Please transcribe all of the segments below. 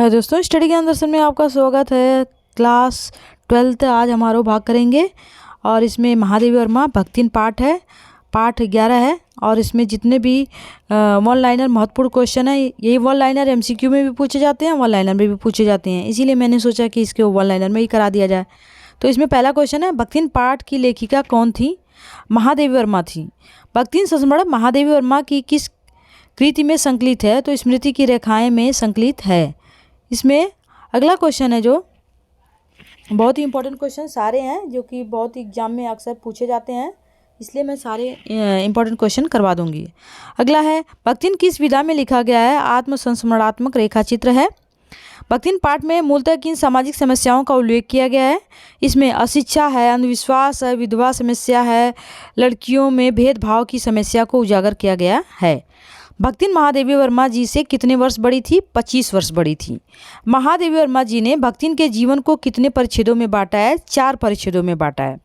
है दोस्तों, स्टडी ज्ञान दर्शन में आपका स्वागत है। क्लास 12 आज हमारा भाग करेंगे और इसमें महादेवी वर्मा भक्तिन पाठ है, पाठ 11 है। और इसमें जितने भी वन लाइनर महत्वपूर्ण क्वेश्चन है, यही वन लाइनर एमसीक्यू में भी पूछे जाते हैं, वन लाइनर में भी पूछे जाते हैं, इसीलिए मैंने सोचा कि इसके वन लाइनर में ही करा दिया जाए। तो इसमें पहला क्वेश्चन है, भक्तिन पाठ की लेखिका कौन थी? महादेवी वर्मा थी। भक्तिन संस्मरण महादेवी वर्मा की किस कृति में संकलित है? तो स्मृति की रेखाएं में संकलित है। इसमें अगला क्वेश्चन है जो बहुत ही इंपॉर्टेंट क्वेश्चन सारे हैं, जो कि बहुत एग्जाम में अक्सर पूछे जाते हैं, इसलिए मैं सारे इंपॉर्टेंट क्वेश्चन करवा दूंगी। अगला है, भक्तिन किस विधा में लिखा गया है? आत्म संस्मरणात्मक रेखा चित्र है। भक्तिन पाठ में मूलतः किन सामाजिक समस्याओं का उल्लेख किया गया है? इसमें अशिक्षा है, अंधविश्वास है, विधवा समस्या है, लड़कियों में भेदभाव की समस्या को उजागर किया गया है। भक्तिन महादेवी वर्मा जी से कितने वर्ष बड़ी थी? 25 वर्ष बड़ी थी। महादेवी वर्मा जी ने भक्तिन के जीवन को कितने परिच्छेदों में बांटा है? 4 परिच्छेदों में बांटा है।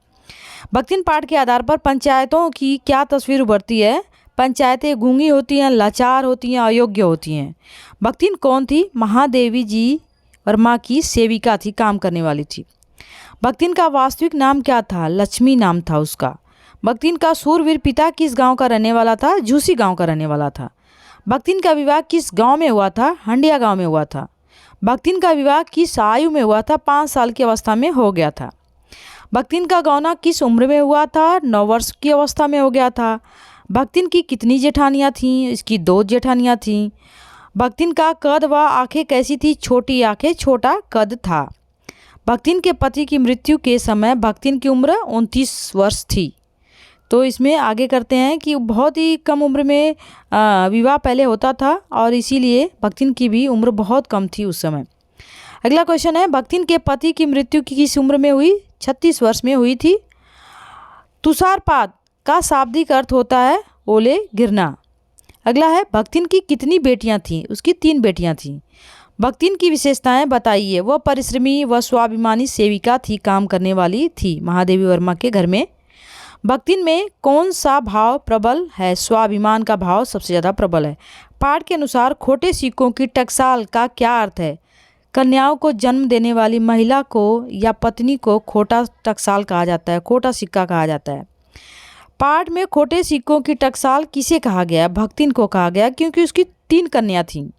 भक्तिन पाठ के आधार पर पंचायतों की क्या तस्वीर उभरती है? पंचायतें गूंगी होती हैं, लाचार होती हैं, अयोग्य होती हैं। भक्तिन कौन थी? महादेवी जी वर्मा की सेविका थी, काम करने वाली थी। भक्तिन का वास्तविक नाम क्या था? लक्ष्मी नाम था उसका। भक्तिन का सूरवीर पिता किस गांव का रहने वाला था? झूसी गांव का रहने वाला था। भक्तिन का विवाह किस गांव में हुआ था? हंडिया गांव में हुआ था। भक्तिन का विवाह किस आयु में हुआ था? 5 साल की अवस्था में हो गया था। भक्तिन का गौना किस उम्र में हुआ था? 9 वर्ष की अवस्था में हो गया था। भक्तिन की कितनी जेठानियाँ थीं? इसकी 2 जेठानियाँ थीं। भक्तिन का कद व आंखें कैसी थी? छोटी आंखें, छोटा कद था। भक्तिन के पति की मृत्यु के समय भक्तिन की उम्र 29 वर्ष थी। तो इसमें आगे करते हैं कि बहुत ही कम उम्र में विवाह पहले होता था और इसीलिए भक्तिन की भी उम्र बहुत कम थी उस समय। अगला क्वेश्चन है, भक्तिन के पति की मृत्यु किस उम्र में हुई? 36 वर्ष में हुई थी। तुषारपात का शाब्दिक अर्थ होता है ओले गिरना। अगला है, भक्तिन की कितनी बेटियां थीं? उसकी 3 बेटियां थीं। भक्तिन की विशेषताएं बताइए। वह परिश्रमी व स्वाभिमानी सेविका थी, काम करने वाली थी महादेवी वर्मा के घर में। भक्तिन में कौन सा भाव प्रबल है? स्वाभिमान का भाव सबसे ज़्यादा प्रबल है। पाठ के अनुसार खोटे सिक्कों की टकसाल का क्या अर्थ है? कन्याओं को जन्म देने वाली महिला को या पत्नी को खोटा टकसाल कहा जाता है, खोटा सिक्का कहा जाता है। पाठ में खोटे सिक्कों की टकसाल किसे कहा गया? भक्तिन को कहा गया, क्योंकि उसकी 3 कन्या थीं।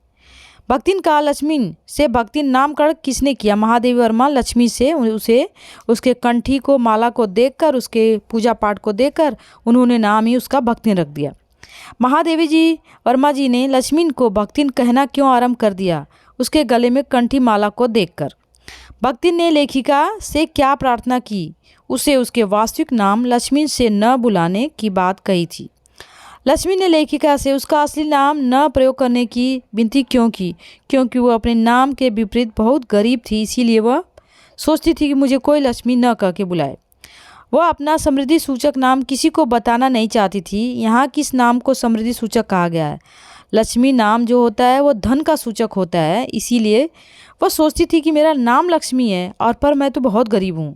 भक्तिन का लक्ष्मी से भक्तिन नामकरण किसने किया? महादेवी वर्मा लक्ष्मी से उसे उसके कंठी को, माला को देखकर, उसके पूजा पाठ को देखकर उन्होंने नाम ही उसका भक्तिन रख दिया। महादेवी जी वर्मा जी ने लक्ष्मी को भक्तिन कहना क्यों आरंभ कर दिया? उसके गले में कंठी माला को देखकर। भक्तिन ने लेखिका से क्या प्रार्थना की? उसे उसके वास्तविक नाम लक्ष्मी से न बुलाने की बात कही थी। लक्ष्मी ने लेखिका से उसका असली नाम न प्रयोग करने की विनती क्यों की? क्योंकि वह अपने नाम के विपरीत बहुत गरीब थी, इसीलिए वह सोचती थी कि मुझे कोई लक्ष्मी न कह के बुलाए। वह अपना समृद्धि सूचक नाम किसी को बताना नहीं चाहती थी। यहाँ किस नाम को समृद्धि सूचक कहा गया है? लक्ष्मी नाम जो होता है वो धन का सूचक होता है, इसीलिए वह सोचती थी कि मेरा नाम लक्ष्मी है और पर मैं तो बहुत गरीब हूँ।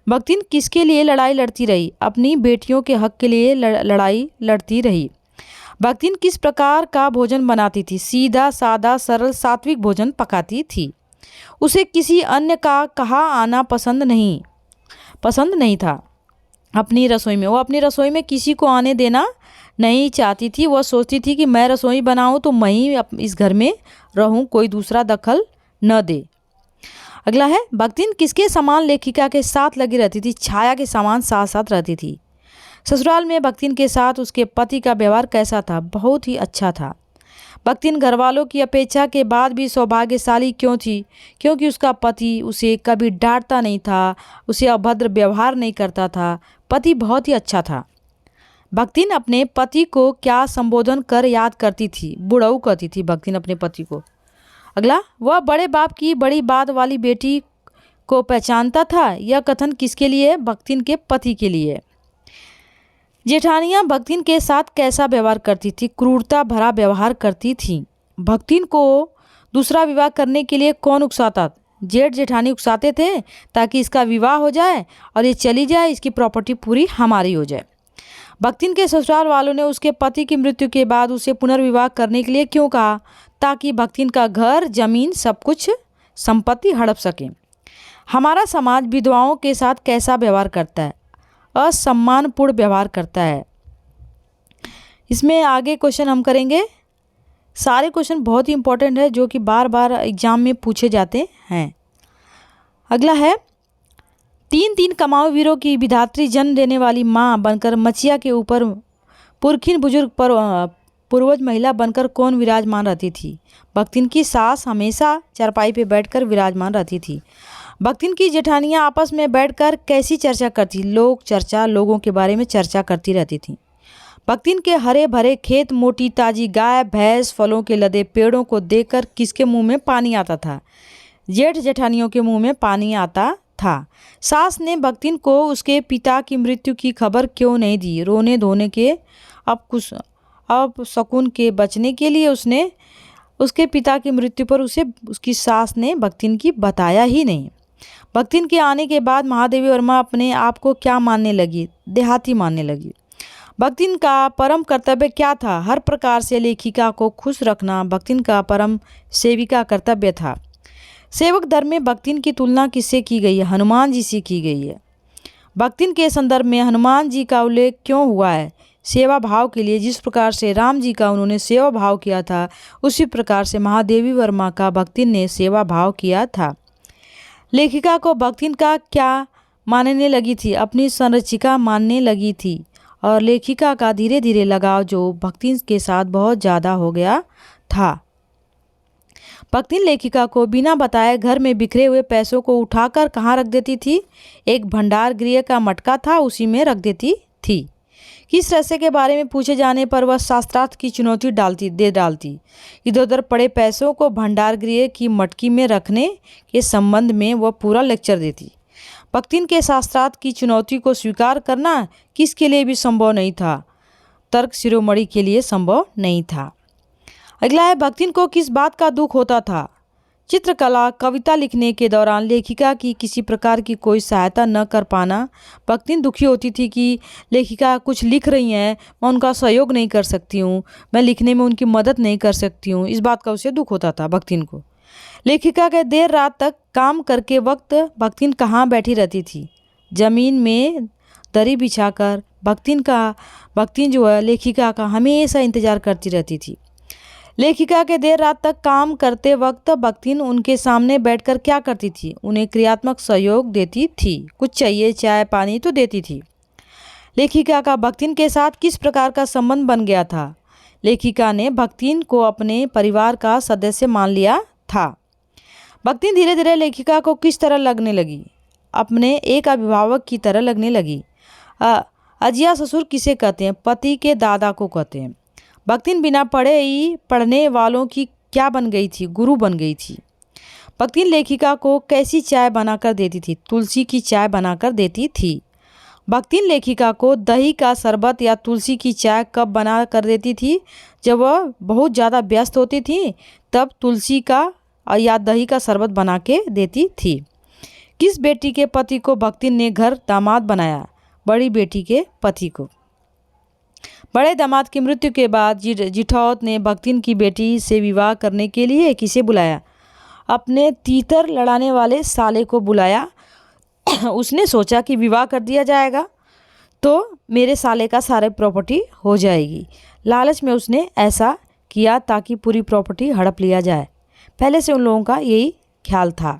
भक्तिन किसके लिए लड़ाई लड़ती रही? अपनी बेटियों के हक के लिए लड़ाई लड़ती रही। भक्तिन किस प्रकार का भोजन बनाती थी? सीधा सादा सरल सात्विक भोजन पकाती थी। उसे किसी अन्य का कहा आना पसंद नहीं था अपनी रसोई में। वो अपनी रसोई में किसी को आने देना नहीं चाहती थी। वह सोचती थी कि मैं रसोई बनाऊं तो मैं ही इस घर में रहूं, कोई दूसरा दखल न दे। अगला है, भक्तिन किसके समान लेखिका के साथ लगी रहती थी? छाया के समान साथ साथ रहती थी। ससुराल में भक्तिन के साथ उसके पति का व्यवहार कैसा था? बहुत ही अच्छा था। भक्तिन घरवालों की अपेक्षा के बाद भी सौभाग्यशाली क्यों थी? क्योंकि उसका पति उसे कभी डांटता नहीं था, उसे अभद्र व्यवहार नहीं करता था। पति बहुत ही अच्छा था। भक्तिन अपने पति को क्या संबोधन कर याद करती थी? बुढ़ऊ कहती थी भक्तिन अपने पति को। अगला, वह बड़े बाप की बड़ी बात वाली बेटी को पहचानता था। यह कथन किसके लिए? भक्तिन के पति के लिए। जेठानियां भक्तिन के साथ कैसा व्यवहार करती थी? क्रूरता भरा व्यवहार करती थी। भक्तिन को दूसरा विवाह करने के लिए कौन उकसाता? जेठ जेठानी उकसाते थे ताकि इसका विवाह हो जाए और ये चली जाए, इसकी प्रॉपर्टी पूरी हमारी हो जाए। भक्तिन के ससुराल वालों ने उसके पति की मृत्यु के बाद उसे पुनर्विवाह करने के लिए क्यों कहा? ताकि भक्तिन का घर, जमीन, सब कुछ संपत्ति हड़प सके। हमारा समाज विधवाओं के साथ कैसा व्यवहार करता है? असम्मानपूर्ण व्यवहार करता है। इसमें आगे क्वेश्चन हम करेंगे। सारे क्वेश्चन बहुत ही इंपॉर्टेंट है, जो कि बार बार एग्जाम में पूछे जाते हैं। अगला है, 3 कमाऊ वीरों की विधात्री जन्म देने वाली माँ बनकर मचिया के ऊपर पुरखिन बुजुर्ग पर पूर्वज महिला बनकर कौन विराजमान रहती थी? भक्तिन की सास हमेशा चारपाई पे बैठकर विराजमान रहती थी। भक्तिन की जेठानियाँ आपस में बैठकर कैसी चर्चा करती? लोक चर्चा, लोगों के बारे में चर्चा करती रहती थी। भक्तिन के हरे भरे खेत, मोटी ताजी गाय भैंस, फलों के लदे पेड़ों को देखकर किसके मुंह में पानी आता था? जेठ जेठानियों के मुंह में पानी आता था। सास ने भक्तिन को उसके पिता की मृत्यु की खबर क्यों नहीं दी? रोने धोने के अब शकुन के बचने के लिए उसने उसके पिता की मृत्यु पर उसे उसकी सास ने भक्तिन की बताया ही नहीं। भक्तिन के आने के बाद महादेवी वर्मा अपने आप को क्या मानने लगी? देहाती मानने लगी। भक्तिन का परम कर्तव्य क्या था? हर प्रकार से लेखिका को खुश रखना भक्तिन का परम सेविका कर्तव्य था। सेवक धर्म में भक्तिन की तुलना किससे की गई है? हनुमान जी से की गई है। भक्तिन के संदर्भ में हनुमान जी का उल्लेख क्यों हुआ है? सेवा भाव के लिए। जिस प्रकार से राम जी का उन्होंने सेवा भाव किया था, उसी प्रकार से महादेवी वर्मा का भक्तिन ने सेवा भाव किया था। लेखिका को भक्तिन का क्या मानने लगी थी? अपनी संरचिका मानने लगी थी। और लेखिका का धीरे धीरे लगाव जो भक्तिन के साथ बहुत ज़्यादा हो गया था। भक्तिन लेखिका को बिना बताए घर में बिखरे हुए पैसों को उठाकर कहाँ रख देती थी? एक भंडार गृह का मटका था, उसी में रख देती थी। किस रहस्य के बारे में पूछे जाने पर वह शास्त्रार्थ की चुनौती डालती? इधर उधर पड़े पैसों को भंडार गृह की मटकी में रखने के संबंध में वह पूरा लेक्चर देती। भक्तिन के शास्त्रार्थ की चुनौती को स्वीकार करना किसके लिए भी संभव नहीं था? तर्क शिरोमणि के लिए संभव नहीं था। अगला है, भक्तिन को किस बात का दुख होता था? चित्रकला, कविता लिखने के दौरान लेखिका की किसी प्रकार की कोई सहायता न कर पाना। भक्तिन दुखी होती थी कि लेखिका कुछ लिख रही हैं, मैं उनका सहयोग नहीं कर सकती हूँ, मैं लिखने में उनकी मदद नहीं कर सकती हूँ। इस बात का उसे दुख होता था भक्तिन को। लेखिका के देर रात तक काम करके वक्त भक्तिन कहाँ बैठी रहती थी? जमीन में दरी बिछाकर। भक्तिन जो है लेखिका का हमेशा इंतजार करती रहती थी। लेखिका के देर रात तक काम करते वक्त भक्तिन उनके सामने बैठकर क्या करती थी? उन्हें क्रियात्मक सहयोग देती थी। कुछ चाहिए, चाय पानी तो देती थी। लेखिका का भक्तिन के साथ किस प्रकार का संबंध बन गया था? लेखिका ने भक्तिन को अपने परिवार का सदस्य मान लिया था। भक्तिन धीरे धीरे लेखिका को किस तरह लगने लगी? अपने एक अभिभावक की तरह लगने लगी। अजिया ससुर किसे कहते हैं? पति के दादा को कहते हैं। भक्तिन बिना पढ़े ही पढ़ने वालों की क्या बन गई थी? गुरु बन गई थी। भक्तिन लेखिका को कैसी चाय बनाकर देती थी? तुलसी की चाय बनाकर देती थी। भक्तिन लेखिका को दही का शरबत या तुलसी की चाय कब बना कर देती थी? जब वह बहुत ज़्यादा व्यस्त होती थी, तब तुलसी का या दही का शरबत बना के देती थी। किस बेटी के पति को भक्तिन ने घर दामाद बनाया? बड़ी बेटी के पति को। बड़े दामाद की मृत्यु के बाद जिठौत ने भक्तिन की बेटी से विवाह करने के लिए किसे बुलाया? अपने तीतर लड़ाने वाले साले को बुलाया। उसने सोचा कि विवाह कर दिया जाएगा तो मेरे साले का सारे प्रॉपर्टी हो जाएगी। लालच में उसने ऐसा किया ताकि पूरी प्रॉपर्टी हड़प लिया जाए। पहले से उन लोगों का यही ख्याल था।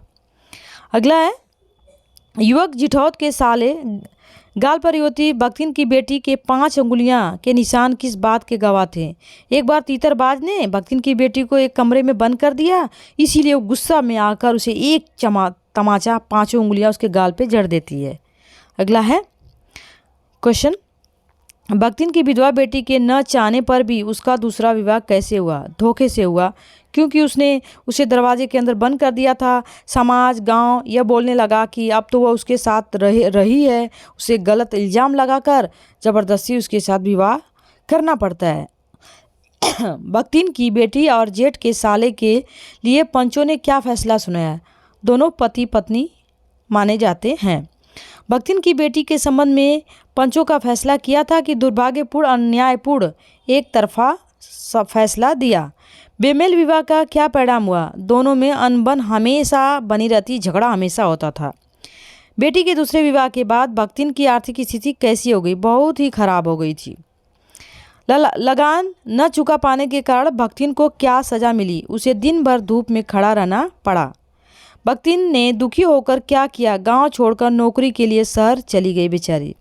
अगला है, युवक जिठौत के साले गाल पर युवती भक्तिन की बेटी के 5 अंगुलियां के निशान किस बात के गवाह थे? एक बार तीतरबाज ने भक्तिन की बेटी को एक कमरे में बंद कर दिया, इसीलिए वो गुस्सा में आकर उसे एक तमाचा 5 उंगलियां उसके गाल पे जड़ देती है। अगला है क्वेश्चन, भक्तिन की विधवा बेटी के न चाहने पर भी उसका दूसरा विवाह कैसे हुआ? धोखे से हुआ, क्योंकि उसने उसे दरवाजे के अंदर बंद कर दिया था। समाज गांव यह बोलने लगा कि अब तो वह उसके साथ रही है। उसे गलत इल्ज़ाम लगाकर ज़बरदस्ती उसके साथ विवाह करना पड़ता है। भक्तिन की बेटी और जेठ के साले के लिए पंचों ने क्या फैसला सुनाया? दोनों पति पत्नी माने जाते हैं। भक्तिन की बेटी के संबंध में पंचों का फैसला किया था कि दुर्भाग्यपूर्ण अन्यायपूर्ण एक तरफा फैसला दिया। बेमेल विवाह का क्या परिणाम हुआ? दोनों में अनबन हमेशा बनी रहती, झगड़ा हमेशा होता था। बेटी के दूसरे विवाह के बाद भक्तिन की आर्थिक स्थिति कैसी हो गई? बहुत ही खराब हो गई थी। लगान न चुका पाने के कारण भक्तिन को क्या सजा मिली? उसे दिन भर धूप में खड़ा रहना पड़ा। भक्तिन ने दुखी होकर क्या किया? गांव छोड़कर नौकरी के लिए शहर चली गई बेचारी।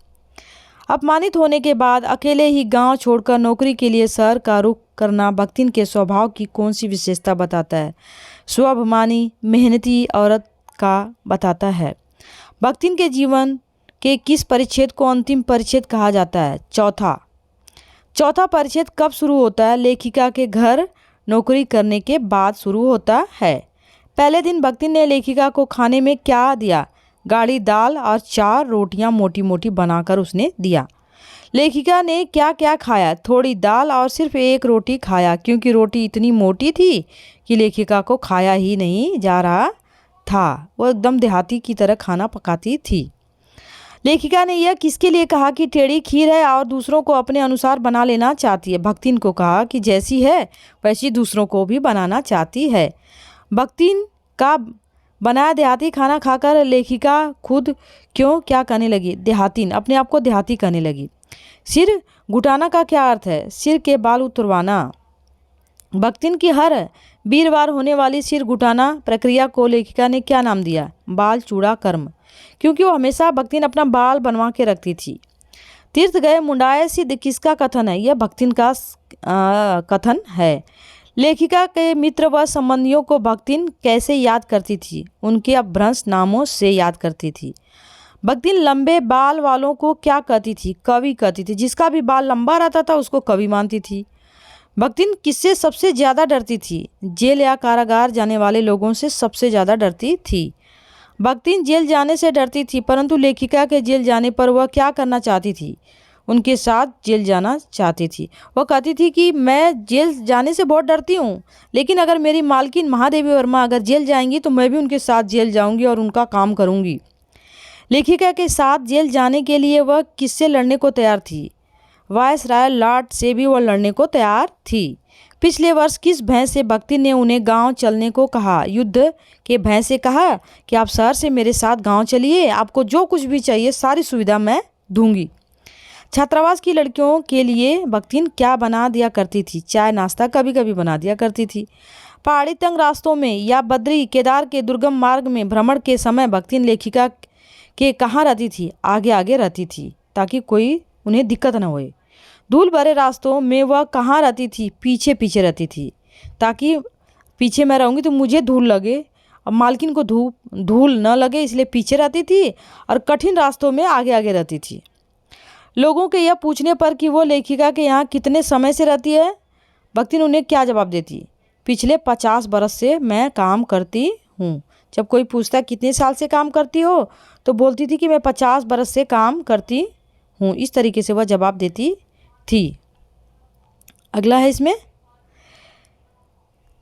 अपमानित होने के बाद अकेले ही गांव छोड़कर नौकरी के लिए शहर का रुख करना भक्तिन के स्वभाव की कौन सी विशेषता बताता है? स्वाभिमानी मेहनती औरत का बताता है। भक्तिन के जीवन के किस परिच्छेद को अंतिम परिच्छेद कहा जाता है? चौथा परिच्छेद कब शुरू होता है? लेखिका के घर नौकरी करने के बाद शुरू होता है। पहले दिन भक्तिन ने लेखिका को खाने में क्या दिया? गाढ़ी दाल और 4 रोटियां मोटी मोटी बनाकर उसने दिया। लेखिका ने क्या क्या खाया? थोड़ी दाल और सिर्फ 1 रोटी खाया, क्योंकि रोटी इतनी मोटी थी कि लेखिका को खाया ही नहीं जा रहा था। वो एकदम देहाती की तरह खाना पकाती थी। लेखिका ने यह किसके लिए कहा कि टेढ़ी खीर है और दूसरों को अपने अनुसार बना लेना चाहती है? भक्तिन को कहा कि जैसी है वैसी दूसरों को भी बनाना चाहती है। भक्तिन का बनाया देहाती खाना खाकर लेखिका खुद क्या कहने लगी? देहातीन, अपने आप को देहाती कहने लगी। सिर घुटाना का क्या अर्थ है? सिर के बाल उतरवाना। भक्तिन की हर वीरवार होने वाली सिर घुटाना प्रक्रिया को लेखिका ने क्या नाम दिया? बाल चूड़ा कर्म, क्योंकि वो हमेशा भक्तिन अपना बाल बनवा के रखती थी। तीर्थ गए मुंडाए सिद्ध किसका कथन है? यह भक्तिन का कथन है। लेखिका के मित्र व संबंधियों को भक्तिन कैसे याद करती थी? उनके अपभ्रंश नामों से याद करती थी। भक्तिन लंबे बाल वालों को क्या कहती थी? कवि कहती थी। जिसका भी बाल लंबा रहता था उसको कवि मानती थी। भक्तिन किससे सबसे ज़्यादा डरती थी? जेल या कारागार जाने वाले लोगों से सबसे ज़्यादा डरती थी। भक्तिन जेल जाने से डरती थी, परंतु लेखिका के जेल जाने पर वह क्या करना चाहती थी? उनके साथ जेल जाना चाहती थी। वह कहती थी कि मैं जेल जाने से बहुत डरती हूँ, लेकिन अगर मेरी मालकिन महादेवी वर्मा अगर जेल जाएंगी तो मैं भी उनके साथ जेल जाऊंगी और उनका काम करूंगी। लेखिका के साथ जेल जाने के लिए वह किससे लड़ने को तैयार थी? वायसराय लॉर्ड से भी वह लड़ने को तैयार थी। पिछले वर्ष किस भैंस से भक्तिन ने उन्हें गांव चलने को कहा? युद्ध के भैंस से कहा कि आप शहर से मेरे साथ गांव चलिए, आपको जो कुछ भी चाहिए सारी सुविधा मैं दूंगी। छात्रावास की लड़कियों के लिए भक्तिन क्या बना दिया करती थी? चाय नाश्ता कभी कभी बना दिया करती थी। पहाड़ी तंग रास्तों में या बद्री केदार के दुर्गम मार्ग में भ्रमण के समय भक्तिन लेखिका के कहाँ रहती थी? आगे आगे रहती थी, ताकि कोई उन्हें दिक्कत न होए। धूल भरे रास्तों में वह कहाँ रहती थी? पीछे पीछे रहती थी, ताकि पीछे मैं रहूँगी तो मुझे धूल लगे और मालकिन को धूल न लगे, इसलिए पीछे रहती थी। और कठिन रास्तों में आगे आगे रहती थी। लोगों के यह पूछने पर कि वो लेखिका के यहाँ कितने समय से रहती है, भक्तिन उन्हें क्या जवाब देती? पिछले 50 बरस से मैं काम करती हूँ। जब कोई पूछता कितने साल से काम करती हो तो बोलती थी कि मैं 50 बरस से काम करती हूँ। इस तरीके से वह जवाब देती थी। अगला है इसमें,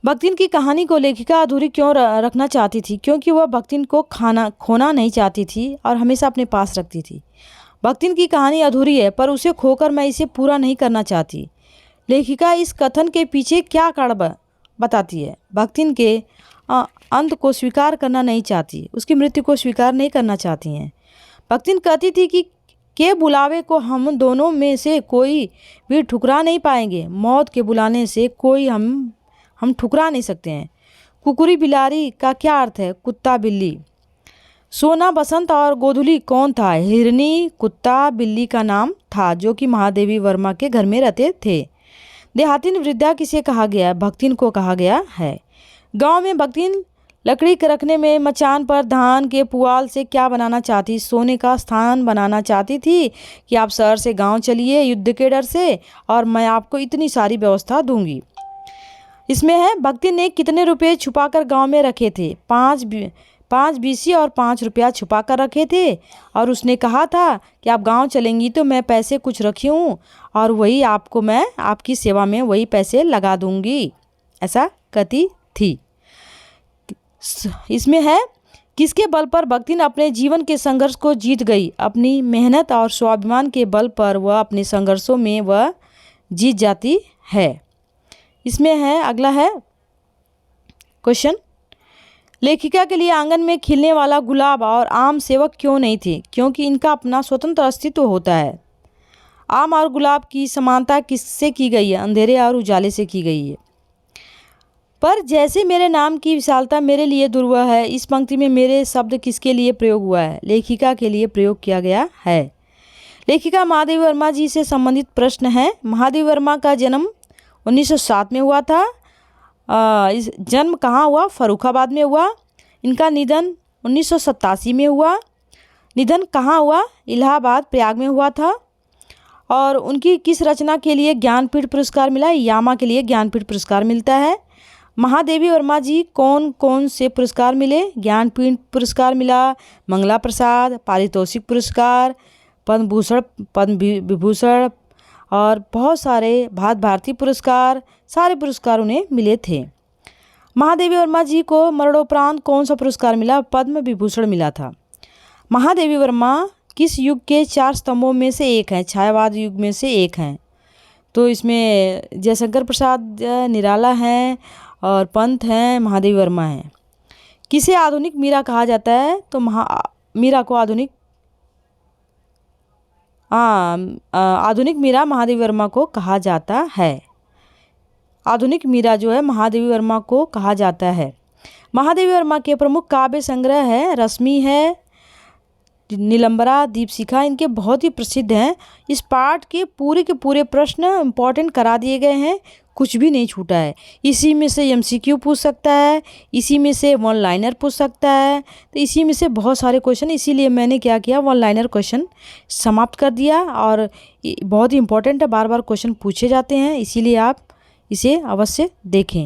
भक्तिन की कहानी को लेखिका अधूरी क्यों रखना चाहती थी? क्योंकि वह भक्तिन को खोना नहीं चाहती थी और हमेशा अपने पास रखती थी। भक्तिन की कहानी अधूरी है, पर उसे खोकर मैं इसे पूरा नहीं करना चाहती। लेखिका इस कथन के पीछे क्या कारण बताती है? भक्तिन के अंत को स्वीकार करना नहीं चाहती, उसकी मृत्यु को स्वीकार नहीं करना चाहती हैं। भक्तिन कहती थी कि के बुलावे को हम दोनों में से कोई भी ठुकरा नहीं पाएंगे। मौत के बुलाने से कोई हम ठुकरा नहीं सकते हैं। कुकुरी बिलारी का क्या अर्थ है? कुत्ता बिल्ली। सोना बसंत और गोधुली कौन था? हिरनी कुत्ता बिल्ली का नाम था, जो कि महादेवी वर्मा के घर में रहते थे। देहातीन वृद्धा किसे कहा गया? भक्तिन को कहा गया है। गांव में भक्तिन लकड़ी रखने में मचान पर धान के पुआल से क्या बनाना चाहती? सोने का स्थान बनाना चाहती थी कि आप शहर से गांव चलिए युद्ध के डर से, और मैं आपको इतनी सारी व्यवस्था दूंगी। इसमें है भक्तिन ने कितने रुपए छुपाकर गांव में रखे थे? 5 बीसी और 5 रुपया छुपा कर रखे थे, और उसने कहा था कि आप गांव चलेंगी तो मैं पैसे कुछ रखी हूँ और वही आपको मैं आपकी सेवा में वही पैसे लगा दूंगी, ऐसा कहती थी। इसमें है किसके बल पर भक्तिन अपने जीवन के संघर्ष को जीत गई? अपनी मेहनत और स्वाभिमान के बल पर वह अपने संघर्षों में वह जीत जाती है। इसमें है, अगला है क्वेश्चन, लेखिका के लिए आंगन में खिलने वाला गुलाब और आम सेवक क्यों नहीं थे? क्योंकि इनका अपना स्वतंत्र अस्तित्व होता है। आम और गुलाब की समानता किससे की गई है? अंधेरे और उजाले से की गई है। पर जैसे मेरे नाम की विशालता मेरे लिए दुर्लभ है, इस पंक्ति में मेरे शब्द किसके लिए प्रयोग हुआ है? लेखिका के लिए प्रयोग किया गया है। लेखिका महादेवी वर्मा जी से संबंधित प्रश्न है। महादेवी वर्मा का जन्म 1907 में हुआ था। इस जन्म कहाँ हुआ? फर्रुखाबाद में हुआ। इनका निधन 1987 में हुआ। निधन कहाँ हुआ? इलाहाबाद, प्रयाग में हुआ था। और उनकी किस रचना के लिए ज्ञानपीठ पुरस्कार मिला? यामा के लिए ज्ञानपीठ पुरस्कार मिलता है। महादेवी वर्मा जी कौन कौन से पुरस्कार मिले? ज्ञानपीठ पुरस्कार मिला, मंगला प्रसाद, पारितोषिक पुरस्कार, पद्म भूषण, पद्म विभूषण और बहुत सारे भारत भारती पुरस्कार, सारे पुरस्कार उन्हें मिले थे। महादेवी वर्मा जी को मरणोपरांत कौन सा पुरस्कार मिला? पद्म विभूषण मिला था। महादेवी वर्मा किस युग के 4 स्तंभों में से एक हैं? छायावाद युग में से एक हैं। तो इसमें जयशंकर प्रसाद निराला हैं और पंत हैं, महादेवी वर्मा हैं। किसे आधुनिक मीरा कहा जाता है? तो मीरा को आधुनिक मीरा महादेवी वर्मा को कहा जाता है। आधुनिक मीरा जो है महादेवी वर्मा को कहा जाता है। महादेवी वर्मा के प्रमुख काव्य संग्रह है रश्मि है, नीलंबरा, दीपशिखा, इनके बहुत ही प्रसिद्ध हैं। इस पाठ के पूरे प्रश्न इम्पॉर्टेंट करा दिए गए हैं, कुछ भी नहीं छूटा है। इसी में से एमसीक्यू पूछ सकता है, इसी में से वन लाइनर पूछ सकता है, तो इसी में से बहुत सारे क्वेश्चन, इसीलिए मैंने क्या किया, वन लाइनर क्वेश्चन समाप्त कर दिया। और बहुत ही इम्पॉर्टेंट है, बार बार क्वेश्चन पूछे जाते हैं, इसीलिए आप इसे अवश्य देखें।